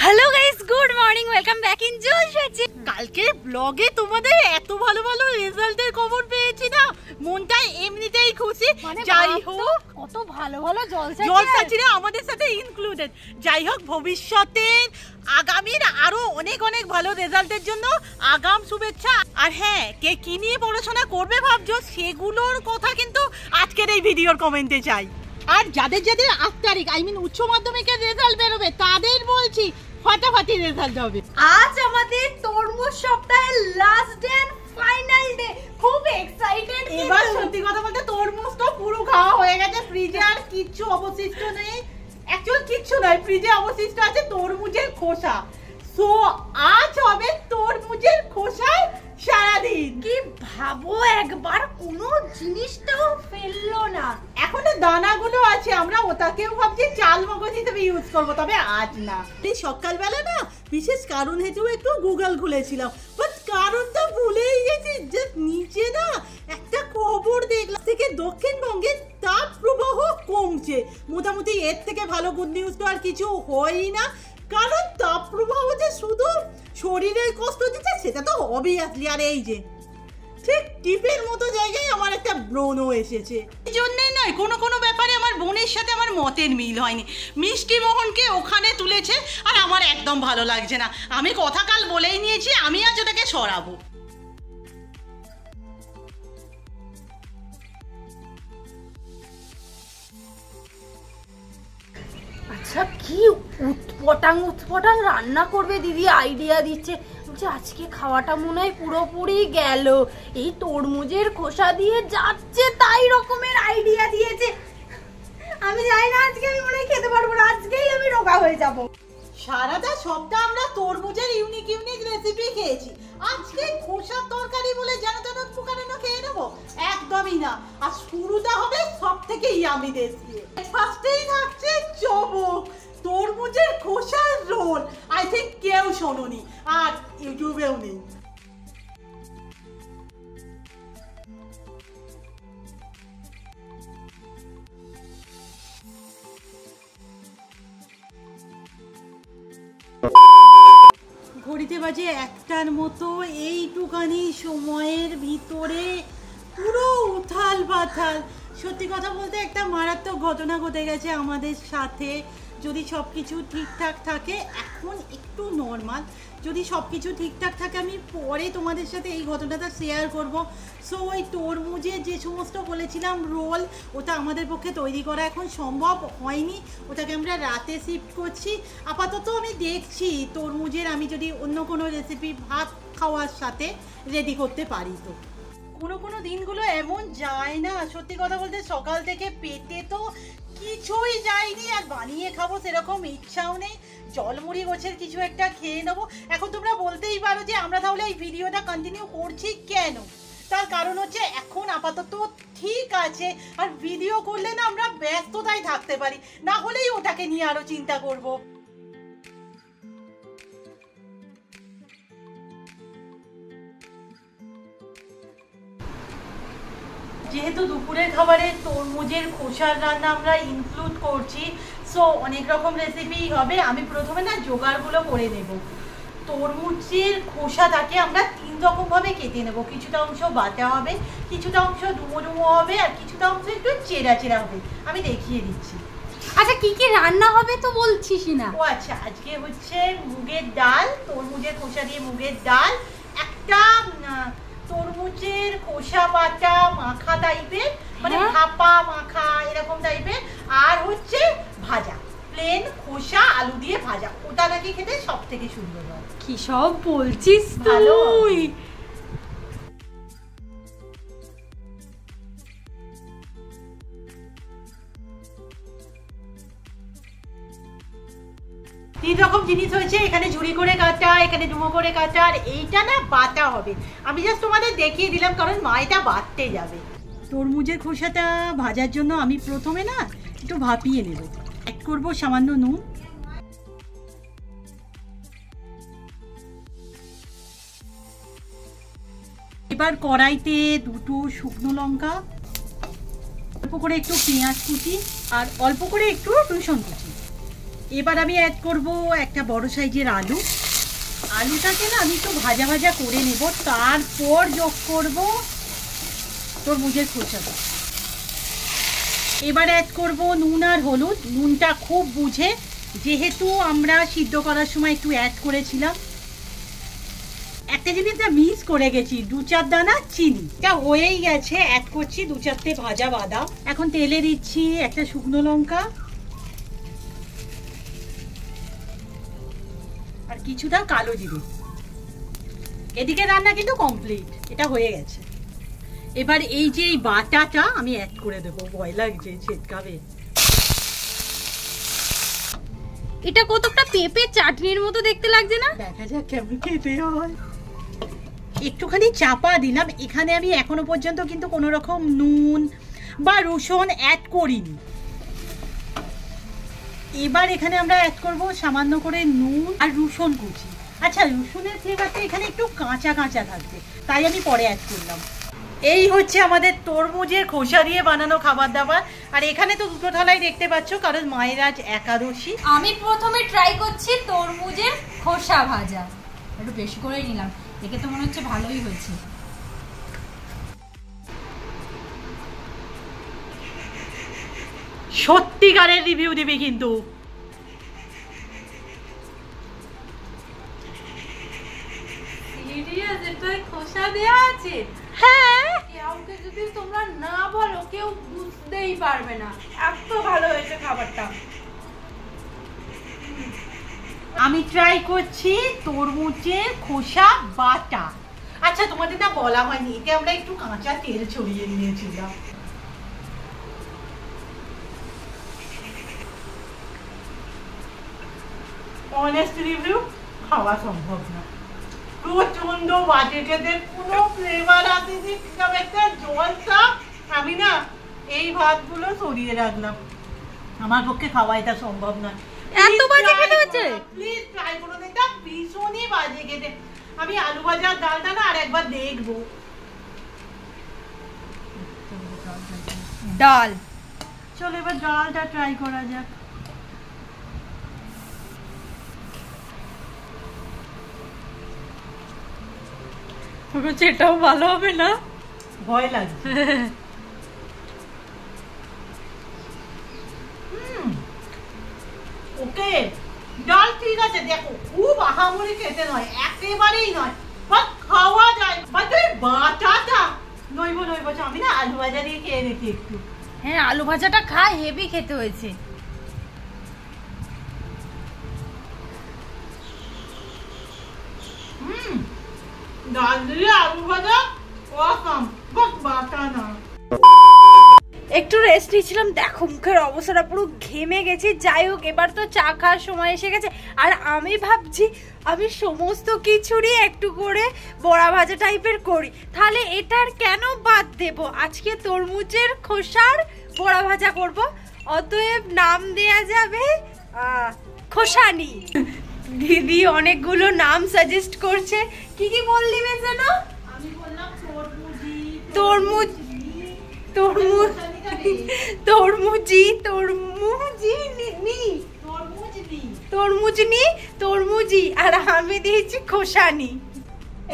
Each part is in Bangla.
Hello guys, good morning, welcome back in জলসাজি। কালকে ব্লগে তোমাদের এত ভালো ভালো রেজাল্টের খবর পেয়েছি না, মনটা এমনিতেই খুশি। যাই হোক, কত ভালো ভালো জলসাজিরা আমাদের সাথে ইনক্লুডেড। যাই হোক, ভবিষ্যতে আগামীর আরো অনেক অনেক ভালো রেজাল্টের জন্য আগাম শুভেচ্ছা। আর হ্যাঁ, কে কি নিয়ে পড়াশোনা করবে ভাবছো, সেগুলোর কথা কিন্তু আজকের এই ভিডিওর কমেন্টে চাই। আর যাদের যাদের 8 তারিখ উচ্চ মাধ্যমিকের রেজাল্ট বেরোবে, তাদের বলছি ফাটাফাটি রেজাল্ট হবে। আজ আমাদের তরমুজ সপ্তাহের last day and final day. খুব এক্সাইটেড। এবার সত্যি কথা বলতে তরমুজ তো পুরো খাওয়া হয়ে গেছে, ফ্রিজে আর কিচ্ছু অবশিষ্ট নেই। অ্যাকচুয়াল কিচ্ছু নয়, ফ্রিজে অবশিষ্ট আছে তরমুজের খোসা। সো আজ হবে তরমুজের খোসার সারাদিন। কি ভাবো, একবার কোনো জিনিসটাও ফেললো না। এখনো দানাগুলো আছে, আমরা ওটাকেও ভাবছি চাল মগজ হিসেবে ইউজ করবো, তবে আজ না। এই সকালবেলা না বিশেষ কারণ হেতুও একটু গুগল খুলেছিলাম, বাট কারণটা ভুলেই গেছি। যে নিচে না একটা খবর দেখলাম থেকে দক্ষিণবঙ্গের তাপ প্রবাহ কমছে। মোটামুটি এর থেকে ভালো গুড নিউজ তো আর কিছু হয়ই না, কারণ তাপ প্রবাহ যে শুধু শরীরের কষ্ট দিচ্ছে সেটা তো অবভিয়াসলি। আর এই যে ঠিক টিপের মতো জায়গায় আমার একটা ব্রণও এসেছে। এই জন্যই নয়, কোনো কোনো ব্যাপারে আমার বোনের সাথে আমার মতের মিল হয়নি। মিষ্টি মোহনকে ওখানে তুলেছে আর আমার একদম ভালো লাগছে না। আমি কথা কাল বলেই নিয়েছি, আমি আজ ওটাকে সরাবো। আচ্ছা, কি উৎপটাং রান্না করবে দিদি, আইডিয়া দিচ্ছে। বলছে আজকে খাওয়াটা মনে হয় পুরোপুরি গেল। এই তরমুজের খোসা দিয়ে যাচ্ছে তাই রকমের আইডিয়া দিয়েছে। আমি জানি না, আজকে আমি মনে হয় খেতে পারবো না, আজকেই আমি রোগা হয়ে যাব। সারাটা সপ্তাহ আমরা তরমুজের ইউনিক ইউনিক রেসিপি খেয়েছি, আজকে খোসার তরকারি বলে যেন তেন পুকানো খেয়ে নেবো? একদমই না। আর শুরুটা হবে সব থেকে ইয়ামি দেশ দিয়ে। ফার্স্টেই থাকছে চবক, তরমুজের খোসার রোল। আই থিঙ্ক কেউ শোনোনি, আর ইউটিউবেও নেই। ঘড়িতে বাজে 1টার মতো। এইটুখানি সময়ের ভিতরে পুরো উথাল পাথাল। সত্যি কথা বলতে একটা মারাত্মক ঘটনা ঘটে গেছে আমাদের সাথে। যদি সব কিছু ঠিকঠাক থাকে, এখন একটু নর্মাল, যদি সব কিছু ঠিকঠাক থাকে আমি পরে তোমাদের সাথে এই ঘটনাটা শেয়ার করব। সো ওই তরমুজের যে সমস্ত বলেছিলাম রোল, ওটা আমাদের পক্ষে তৈরি করা এখন সম্ভব হয়নি, ওটাকে আমরা রাতে শিফট করছি। আপাতত আমি দেখছি তরমুজের আমি যদি অন্য কোনো রেসিপি ভাত খাওয়ার সাথে রেডি করতে পারি। তো কোনো কোনো দিনগুলো এমন যায় না, সত্যি কথা বলতে সকাল থেকে পেটে তো কিছুই যায়নি, আর বানিয়ে খাবো সেরকম ইচ্ছাও নেই। জলমুড়ি গোছের কিছু একটা খেয়ে নেবো। এখন তোমরা বলতেই পারো যে আমরা তাহলে এই ভিডিওটা কন্টিনিউ করছি কেন? তার কারণ হচ্ছে এখন আপাতত ঠিক আছে, আর ভিডিও করলে না আমরা ব্যস্ততায় থাকতে পারি, না হলেই ওটাকে নিয়ে আরো চিন্তা করবো। যেহেতু দুপুরের খাবারে তরমুজের খোসার রান্না আমরা ইনক্লুড করছি, সো অনেক রকম রেসিপি হবে। আমি প্রথমে না জোগাড়গুলো করে নেব। তরমুজের খোসাটাকে আমরা 3 রকমভাবে কেটে নেব। কিছুটা অংশ বাটা হবে, কিছুটা অংশ ডুমো ডুমো হবে, আর কিছুটা অংশ একটু চেরা চেরা হবে। আমি দেখিয়ে দিচ্ছি। আচ্ছা, কি কি রান্না হবে তো বলছিস না? ও আচ্ছা, আজকে হচ্ছে মুগের ডাল, তরমুজের খোসা দিয়ে মুগের ডাল, একটা তরমুজের খোসা বাটা মাখা টাইপের, মানে ভাপা মাখা এরকম টাইপের, আর হচ্ছে ভাজা প্লেন খোসা আলু দিয়ে ভাজা। ওটা নাকি খেতে সব থেকে সুন্দর হয়। কি সব বলছিস ভালো? তিন রকম জিনিস হয়েছে, এখানে ঝুড়ি করে কাটা, এখানে ডুমো করে কাটা, আর এইটা না বাটা হবে। আমি জাস্ট তোমাদের দেখিয়ে দিলাম, কারণ মা এটা বাটতে যাবে। তরমুজের খোসাটা ভাজার জন্য আমি প্রথমে না একটু ভাপিয়ে নেব। অ্যাড করবো সামান্য নুন, এবার কড়াইতে 2টো শুকনো লঙ্কা, অল্প করে একটু পেঁয়াজ কুচি, আর অল্প করে একটু রসুন কুচি, এবার আমি অ্যাড করব একটা বড় সাইজের আলু। আলুটাকে না আমি একটু ভাজা ভাজা করে নেব, তারপর যোগ করব তরমুজের খোসাটা। এবার অ্যাড করব নুন আর হলুদ। নুনটা খুব বুঝে, যেহেতু আমরা সিদ্ধ করার সময় একটু অ্যাড করেছিলাম। একটা জিনিসটা মিস করে গেছি, 2-4 দানা চিনি। এটা হয়েই গেছে, অ্যাড করছি 2-4টে ভাজা বাদাম। এখন তেলে দিচ্ছি একটা শুকনো লঙ্কা আর কিছুটা কালো জিরে। এদিকে রান্না কিন্তু কমপ্লিট, এটা হয়ে গেছে। এবার এই যে এই বাটাটা আমি অ্যাড করে দেবো। ভয় লাগছে, ছেটকাবে। এটা কতটা পেঁপে চাটনির মতো দেখতে লাগছে না? দেখা যাক কেমন খেতে হয়। একটুখানি চাপা দিলাম। এখানে আমি এখনো পর্যন্ত কিন্তু কোনো রকম নুন বা রসুন অ্যাড করিনি। এবার এখানে আমরা অ্যাড করব সামান্য করে নুন আর রসুন কুচি। আচ্ছা, রসুনের ফ্লেভারটা এখানে একটু কাঁচা কাঁচা থাকবে, তাই আমি পরে অ্যাড করলাম। এই হচ্ছে আমাদের তরমুজের খোসা দিয়ে বানানো খাবার দাবার। আর এখানে তো দুটো থালাই দেখতে পাচ্ছ, কারণ মায়ের আজ একাদশী। আমি প্রথমে ট্রাই করছি তরমুজের খোসা ভাজা। একটু বেশি করেই নিলাম, দেখে তো মনে হচ্ছে ভালোই হয়েছে। সত্যিকারের রিভিউ দিবি কিন্তু। সিরিয়াস, এটাই খোসা দেয়া আছে? হ্যাঁ, কাউকে যদি তোমরা না বলো কেউ বুঝতেই পারবে না, এত ভালো হয়েছে খাবারটা। আমি ট্রাই করছি তরমুজের খোসা বাটা। আচ্ছা, তোমাদের না বলা হয়নি, এতে আমরা একটু কাঁচা তেল ছড়িয়ে নিয়েছিলাম। অনেস্ট রিভিউ, খাওয়া সম্ভব না। প্রচন্ড বাজেটেদের কোনো ফ্লেভার আসেনি, একটা জলটা। আমি না এই ভাতগুলো সরিয়ে রাখলাম, আমার পক্ষে খাওয়া এটা সম্ভব নয়। এত বাজে খেতে হচ্ছে? প্লিজ ট্রাই করুন, এটা ভীষণই বাজে খেতে। আমি আলু ভাজার ডালটা না আর একবার দেখবো। ডাল, চলো এবার ডালটা ট্রাই করা যাক। এটাও ভালো হবে না, ভয় লাগছে। ওকে, ডাল ঠিক আছে, দেখো খুব আহামরি খেতে নয়, একেবারেই নয়, বাট খাওয়া যায়। বাট ওই বাটাটা নইবো। আমি না আলু ভাজা দিয়ে খেয়ে দেখি একটু। হ্যাঁ, আলু ভাজাটা খাই, হেভি খেতে হয়েছে। ডাল দিয়ে আলু ভাজা অসাম, বাট বাটা না। একটু রেস্ট নিয়েছিলাম, দেখো মুখের অবস্থাটা পুরো ঘেমে গেছি। যাই হোক, এবার তো চা খাওয়ার সময় এসে গেছে। আর আমি ভাবছি আমি সমস্ত কিছুরই একটু করে বড়া ভাজা টাইপের করি, তাহলে এটার কেন বাদ দেব? আজকে তরমুজের খোসার বড়া ভাজা করব, অতএব নাম দেয়া যাবে খোসানি। দিদি অনেকগুলো নাম সাজেস্ট করছে। কি কি বললি যেন? আমি বললাম তরমুজি, তরমুজ, তরমুজ, তরমুজি, তরমুজি, আর আমি দিয়েছি খোসানি।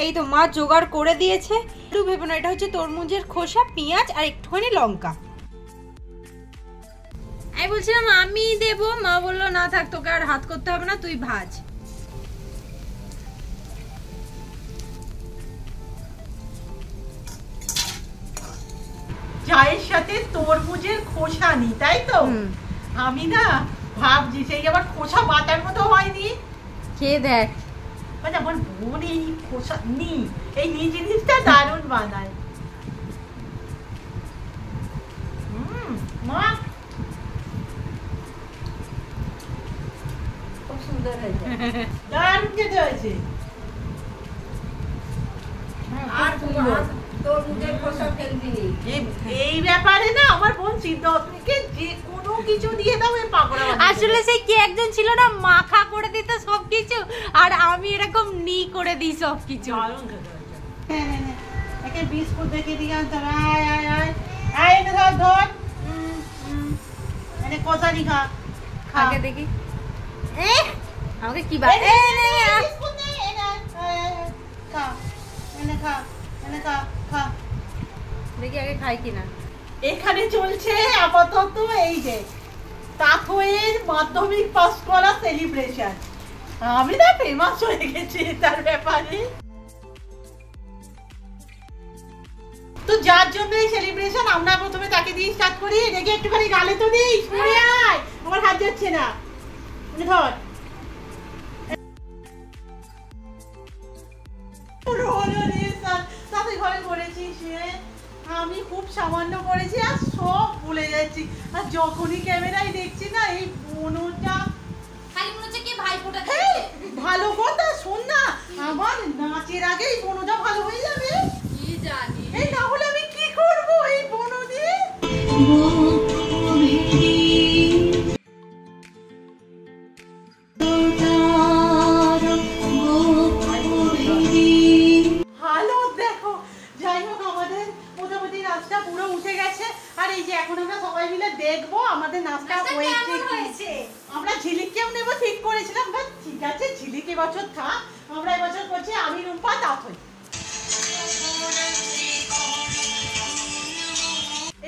এই তো মা জোগাড় করে দিয়েছে। একটু ভেবো না, এটা হচ্ছে তরমুজের খোসা, পেঁয়াজ আর একটুখানি লঙ্কা। আমি বলছিলাম আমি দেবো, মা বললো না থাক, তোকে আর হাত করতে হবে না, তুই ভাজ। চায়ের সাথে তরমুজের খোসা নি, তাই তো? আমি না ভাবছি সেই আবার খোসা বাটার মতো হয়নি। খেয়ে দেখ। মানে আমার বোন এই খোসা নি, এই নি জিনিসটা দারুণ বানায়। মা খুব সুন্দর হয়েছে, দারুণ খেতে হয়েছে। আর তরমুজের খোসা ফেলবি নি। এই ব্যাপারে না আমার বোন সিদ্ধকে যে কোনো কিছু দিয়ে দাও এর পাকোড়া বানিয়ে। আসলে সেই কে একজন ছিল না, মাখা করে দিত সবকিছু, আর আমি এরকম নি করে দিই সবকিছু। দারুণ খেতে হয়েছে। একে বিস্কুট দেখে দিয়ে আনতাম। আয় আয় আয় আয়, এনে ধর ধর। এনে কষা নি খা, আগে দেখি। আমাকে কি দেখি আগে খাই কিনা। এখানে চলছে আপাতত এই যে তাথয়ের মাধ্যমিক পাস করা সেলিব্রেশন। আমি না ফেমাস হয়ে গেছি তার ব্যাপারে। তো যার জন্য এই সেলিব্রেশন আমরা প্রথমে তাকে দিয়ে স্টার্ট করি। রেখে একটুখানি গালে তো দিই, সরে আয়, আমার হাত যাচ্ছে না, ধর। তাতে ঘরে করেছিস, আমি খুব সামান্য করেছি আর সব ভুলে যাচ্ছি। আর যখনই ক্যামেরায় দেখছি না এই বোনটা ভালো কথা। শোন না, আমার নাচের আগে এই বোনটা ভালো হয়ে যাবে, কি জানি। এই না হলে আমি কি করবো এই বোন দিয়ে। ভালো দেখো, যাই হোক আমাদের মোটামুটি নাচটা পুরো উঠে গেছে। আর এই যে এখন আমরা সবাই মিলে দেখবো আমাদের নাচটা হয়েছে। আমরা ঝিলিককেও নেবো ঠিক করেছিলাম, বাট ঠিক আছে ঝিলিক এবছর থাক, আমরা এবছর করছি আমি রুম্পা তাথই।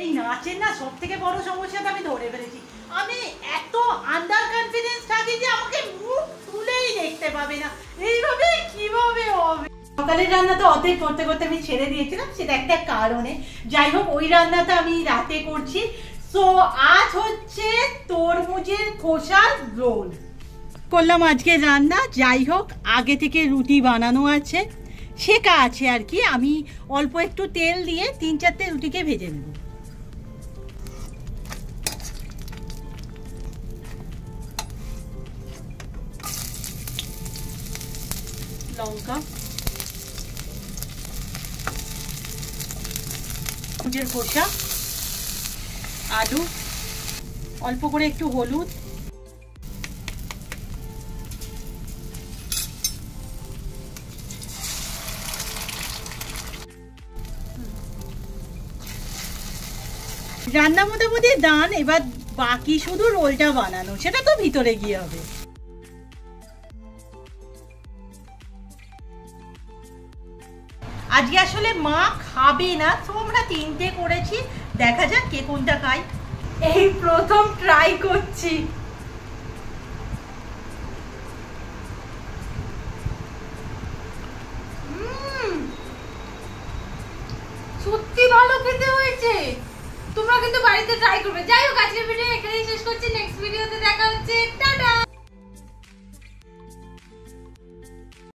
এই নাচের না সব থেকে বড় সমস্যাটা আমি ধরে ফেলেছি। আমি এত আন্ডার কনফিডেন্স থাকি যে আমাকে মুখ তুলেই দেখতে পাবে না। এইভাবে কিভাবে হবে? সকালের রান্নাটা অর্ধেক করতে করতে আমি ছেড়ে দিয়েছিলাম, সেটা একটা কারণে। যাই হোক ওই রান্নাটা আমি রাতে করছি। সো আজ হচ্ছে তরমুজের খোসার রোল করলাম আজকে রান্না। যাই হোক আগে থেকে রুটি বানানো আছে, শেখা আছে আর কি। আমি অল্প একটু তেল দিয়ে 3-4টে রুটিকে ভেজে নেব। লঙ্কা, তরমুজের খোসা, আলু, অল্প করে একটু হলুদ, রান্না মোটামুটি ডান। এবার বাকি শুধু রোলটা বানানো, সেটা তো ভিতরে গিয়ে হবে। আজকে আসলে মা খাবে না, তো আমরা 3টে করেছি, দেখা যাক কে কোনটা খাই। এই প্রথম ট্রাই করছি। সত্যি ভালো খেতে হয়েছে। তোমরা কিন্তু বাড়িতে ট্রাই করবে। যাই হোক আজকের ভিডিও এখানেই শেষ করছি। নেক্সট ভিডিওতে দেখা হচ্ছে। টাটা।